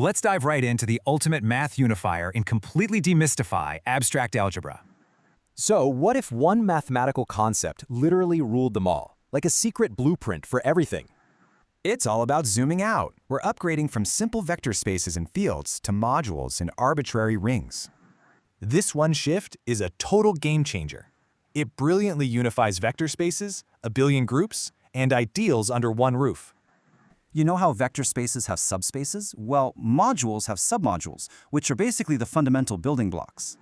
Let's dive right into the ultimate math unifier and completely demystify abstract algebra. So, what if one mathematical concept literally ruled them all, like a secret blueprint for everything? It's all about zooming out. We're upgrading from simple vector spaces and fields to modules and arbitrary rings. This one shift is a total game changer. It brilliantly unifies vector spaces, abelian groups, and ideals under one roof. You know how vector spaces have subspaces? Well, modules have submodules, which are basically the fundamental building blocks.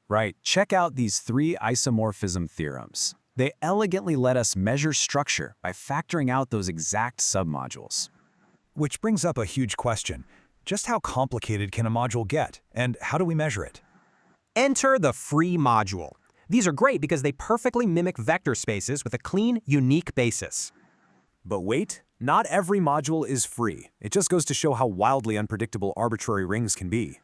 Right, check out these three isomorphism theorems. They elegantly let us measure structure by factoring out those exact submodules. Which brings up a huge question. Just how complicated can a module get, and how do we measure it? Enter the free module. These are great because they perfectly mimic vector spaces with a clean, unique basis. But wait, not every module is free. It just goes to show how wildly unpredictable arbitrary rings can be.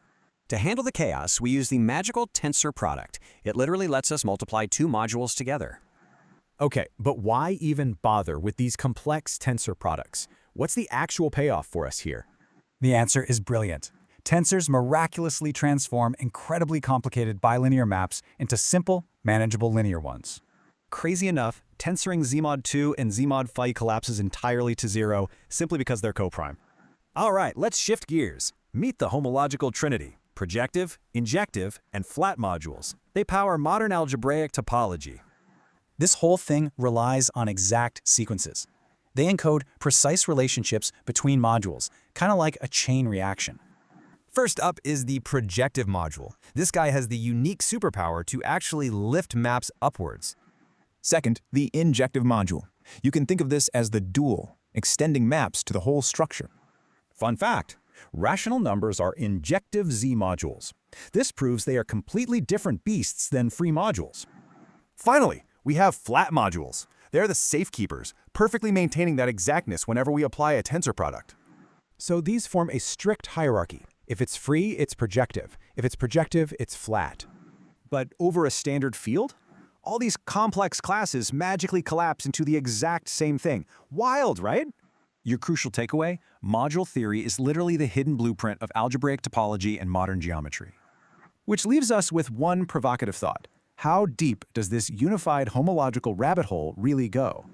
To handle the chaos, we use the magical tensor product. It literally lets us multiply two modules together. Okay, but why even bother with these complex tensor products? What's the actual payoff for us here? The answer is brilliant. Tensors miraculously transform incredibly complicated bilinear maps into simple, manageable linear ones. Crazy enough, tensoring Zmod 2 and Zmod phi collapses entirely to zero simply because they're coprime. All right, let's shift gears. Meet the homological trinity: projective, injective, and flat modules. They power modern algebraic topology. This whole thing relies on exact sequences. They encode precise relationships between modules, kind of like a chain reaction. First up is the projective module. This guy has the unique superpower to actually lift maps upwards. Second, the injective module. You can think of this as the dual, extending maps to the whole structure. Fun fact, rational numbers are injective Z-modules. This proves they are completely different beasts than free modules. Finally, we have flat modules. They're the safekeepers, perfectly maintaining that exactness whenever we apply a tensor product. So these form a strict hierarchy. If it's free, it's projective. If it's projective, it's flat. But over a standard field? All these complex classes magically collapse into the exact same thing. Wild, right? Your crucial takeaway? Module theory is literally the hidden blueprint of algebraic topology and modern geometry. Which leaves us with one provocative thought. How deep does this unified homological rabbit hole really go?